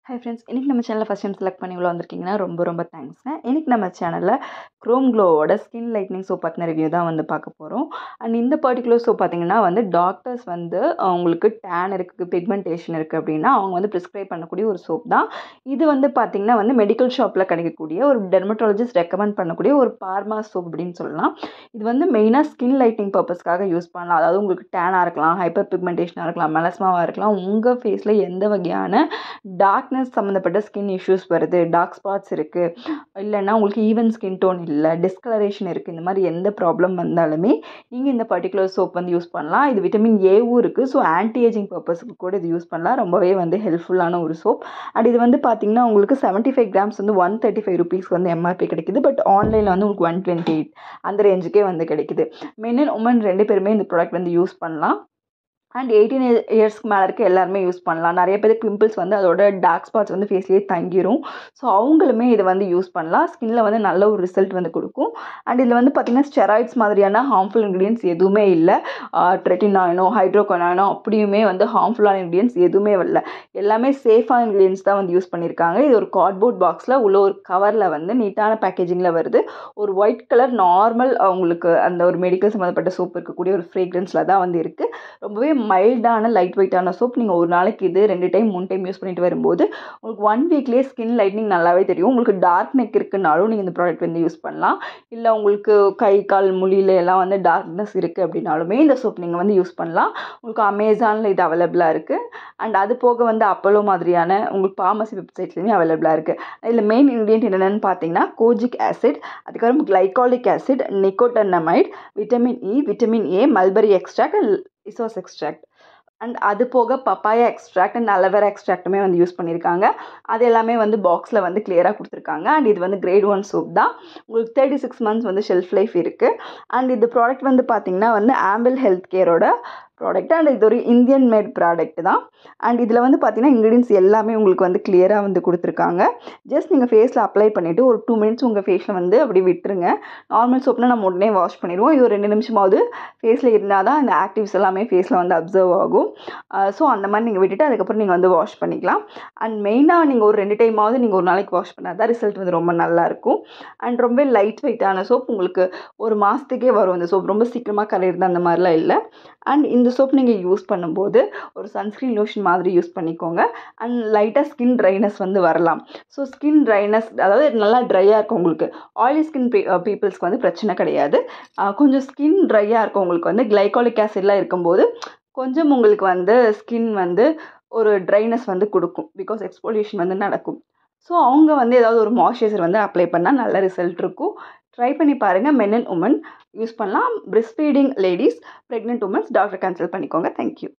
Hi friends, இன்றைக்கி நம்ம சேனலில் ஃபஸ்ட் டைம் செலக்ட் பண்ணி இவ்வளோ வந்திருக்கீங்கன்னா ரொம்ப தேங்க்ஸ்ங்க. இன்றைக்கி நம்ம சேனலில் க்ரோம் க்ளோவோட ஸ்கின் லைட்னிங் சோப் பற்றின ரிவ்யூ தான் வந்து பார்க்க போகிறோம். அண்ட் இந்த பர்டிகுலர் சோப் பார்த்திங்கன்னா வந்து டாக்டர்ஸ் வந்து அவங்களுக்கு டேன் இருக்குது, பிக்மெண்டேஷன் இருக்குது அப்படின்னா அவங்க வந்து ப்ரிஸ்கிரைப் பண்ணக்கூடிய ஒரு சோப் தான். இது வந்து பார்த்திங்கன்னா வந்து மெடிக்கல் ஷாப்பில் கிடைக்கக்கூடிய ஒரு டெர்மட்டாலஜிஸ்ட் ரெக்கமெண்ட் பண்ணக்கூடிய ஒரு பார்மா சோப் அப்படின்னு சொல்லலாம். இது வந்து மெயினாக ஸ்கின் லைட்னிங் பர்பஸ்க்காக யூஸ் பண்ணலாம். அதாவது உங்களுக்கு டேனாக இருக்கலாம், ஹைப்பர் பிக்மெண்டேஷனாக இருக்கலாம், மெலஸ்மாவாக இருக்கலாம், உங்கள் ஃபேஸில் எந்த வகையான டார்க்னஸ் சம்மந்தப்பட்ட ஸ்கின் இஷ்யூஸ் வருது, டார்க் ஸ்பாட்ஸ் இருக்குது, இல்லைன்னா உங்களுக்கு ஈவன் ஸ்கின் டோன் இல்லை, டிஸ்கலரேஷன் இருக்குது, இந்த மாதிரி எந்த ப்ராப்ளம் வந்தாலுமே நீங்கள் இந்த பர்டிகுலர் சோப் வந்து யூஸ் பண்ணலாம். இது விட்டமின் ஏவும் இருக்குது. ஸோ ஆன்டி ஏஜிங் பர்பஸுக்கு கூட இது யூஸ் பண்ணலாம். ரொம்பவே வந்து ஹெல்ப்ஃபுல்லான ஒரு சோப். அண்ட் இது வந்து பார்த்திங்கன்னா உங்களுக்கு 75 கிராம்ஸ் வந்து 135 ருபீஸ்க்கு வந்து எம்ஆர்பி கிடைக்குது. பட் ஆன்லைனில் வந்து உங்களுக்கு 128 அந்த ரேஞ்சுக்கே வந்து கிடைக்குது. மென் அண்ட் உமன் 2 பேருமே இந்த ப்ராடக்ட் வந்து யூஸ் பண்ணலாம். அண்ட் 18 இயர்ஸ்க்கு மேலே இருக்க எல்லாருமே யூஸ் பண்ணலாம். நிறைய பேருக்கு பிம்பிள்ஸ் வந்து அதோட டார்க் ஸ்பாட்ஸ் வந்து ஃபேஸ்லேயே தங்கிரும். ஸோ அவங்களுமே இதை வந்து யூஸ் பண்ணலாம். ஸ்கின்னில் வந்து நல்ல ஒரு ரிசல்ட் வந்து கொடுக்கும். அண்ட் இதில் வந்து பார்த்திங்கன்னா ஸ்டெராய்ட்ஸ் மாதிரியான ஹார்ம்ஃபுல் இன்க்ரீடியன்ஸ் எதுவுமே இல்லை. ட்ரெட்டினாயினோ ஹைட்ரோகொனாயினோ அப்படியுமே வந்து ஹார்ம்ஃபுல்லான இன்க்ரீடியன்ஸ் எதுவுமே இல்லை. எல்லாமே சேஃபான இன்க்ரீடியன்ஸ் தான் வந்து யூஸ் பண்ணியிருக்காங்க. இது ஒரு கார்ட்போர்ட் பாக்ஸில் உள்ள ஒரு கவரில் வந்து நீட்டான பேக்கேஜிங்கில் வருது. ஒரு ஒயிட் கலர் நார்மல் அவங்களுக்கு அந்த ஒரு மெடிக்கல் சம்மந்தப்பட்ட சோப் இருக்கக்கூடிய ஒரு ஃப்ரேக்ரன்ஸில் தான் வந்து இருக்குது. ரொம்பவே மைல்டான லைட் வெயிட்டான சோப். நீங்கள் ஒரு நாளைக்கு இது 2 டைம் 3 டைம் யூஸ் பண்ணிட்டு வரும்போது உங்களுக்கு 1 வீக்லேயே ஸ்கின் லைட்னிங் நல்லாவே தெரியும். உங்களுக்கு டார்க் நெக் இருக்குனாலும் நீங்கள் இந்த ப்ராடக்ட் வந்து யூஸ் பண்ணலாம். இல்லை உங்களுக்கு கை கால் முழியில எல்லாம் வந்து டார்க்னஸ் இருக்குது அப்படின்னாலுமே இந்த சோப் நீங்கள் வந்து யூஸ் பண்ணலாம். உங்களுக்கு அமேசானில் இது அவைலபிளாக இருக்குது. அண்ட் அது போக வந்து அப்போலோ மாதிரியான உங்களுக்கு பார்மசி வெப்சைட்லேயுமே அவைலபிளாக இருக்குது. இதில் மெயின் இன்க்ரீடியன்ட் என்னென்னு பார்த்தீங்கன்னா கோஜிக் ஆசிட், அதுக்கப்புறம் glycolic acid, niacinamide, vitamin E, vitamin A, mulberry extract, இசோஸ் எக்ஸ்ட்ராக்ட், அண்ட் அது போக பப்பாயா எக்ஸ்ட்ராக்ட் அண்ட் அலோவேரா எக்ஸ்ட்ராக்ட்டுமே வந்து யூஸ் பண்ணியிருக்காங்க. அது எல்லாமே வந்து பாக்ஸில் வந்து கிளியராக கொடுத்துருக்காங்க. அண்ட் இது வந்து கிரேட் 1 சோப் தான். உங்களுக்கு 36 மந்த்ஸ் வந்து ஷெல்ஃப் லைஃப் இருக்குது. அண்ட் இந்த ப்ராடக்ட் வந்து பார்த்திங்கன்னா வந்து ஆம்பிள் ஹெல்த் கேரோட ப்ராடக்ட். அண்ட் இது ஒரு இந்தியன் மேட் ப்ராடக்ட் தான். அண்ட் இதில் வந்து பார்த்திங்கன்னா இன்க்ரீடியன்ஸ் எல்லாமே உங்களுக்கு வந்து கிளியராக வந்து கொடுத்துருக்காங்க. ஜஸ்ட் நீங்கள் ஃபேஸில் அப்ளை பண்ணிவிட்டு ஒரு 2 மினிட்ஸ் உங்கள் ஃபேஸில் வந்து அப்படி விட்டுருங்க. நார்மல் சோப்னால் நம்ம உடனே வாஷ் பண்ணிடுவோம். இது ஒரு 2 நிமிஷமாவது ஃபேஸில் இருந்தால் தான் இந்த ஆக்டிவ்ஸ் எல்லாமே ஃபேஸில் வந்து அப்சர்வ் ஆகும். ஸோ அந்த மாதிரி நீங்கள் விட்டுட்டு அதுக்கப்புறம் நீங்கள் வந்து வாஷ் பண்ணிக்கலாம். அண்ட் மெயினாக நீங்கள் ஒரு 2 டைமாவது நீங்கள் ஒரு நாளைக்கு வாஷ் பண்ணால் தான் ரிசல்ட் வந்து ரொம்ப நல்லாயிருக்கும். அண்ட் ரொம்ப லைட் வெயிட்டான சோப். உங்களுக்கு ஒரு மாதத்துக்கே வரும் இந்த சோப். ரொம்ப சீக்கிரமாக கரையிறது அந்த மாதிரிலாம் இல்லை. அண்ட் இந்த சோப் நீங்கள் யூஸ் பண்ணும்போது ஒரு சன்ஸ்க்ரீன் லோஷன் மாதிரி யூஸ் பண்ணிக்கோங்க. அண்ட் லைட்டாக ஸ்கின் ட்ரைனஸ் வந்து வரலாம். ஸோ ஸ்கின் ட்ரைனஸ் அதாவது நல்லா ட்ரையாக இருக்கும் உங்களுக்கு. ஆயிலி ஸ்கின் பீப்புள்ஸ்க்கு வந்து பிரச்சனை கிடையாது. கொஞ்சம் ஸ்கின் ட்ரையாக இருக்கவங்களுக்கு வந்து கிளைகாலிக் ஆசிட்லாம் இருக்கும்போது கொஞ்சம் உங்களுக்கு வந்து ஸ்கின் வந்து ஒரு ட்ரைனஸ் வந்து கொடுக்கும். பிகாஸ் எக்ஸ்போலியூஷன் வந்து நடக்கும். ஸோ அவங்க வந்து ஏதாவது ஒரு மாய்ஸ்சரைசர் வந்து அப்ளை பண்ணால் நல்ல ரிசல்ட் இருக்கும். ட்ரை பண்ணி பாருங்கள். மென் அண்ட் உமன் யூஸ் பண்ணலாம். Breast feeding ladies, pregnant women's doctor consult பண்ணிக்கோங்க. தேங்க்யூ.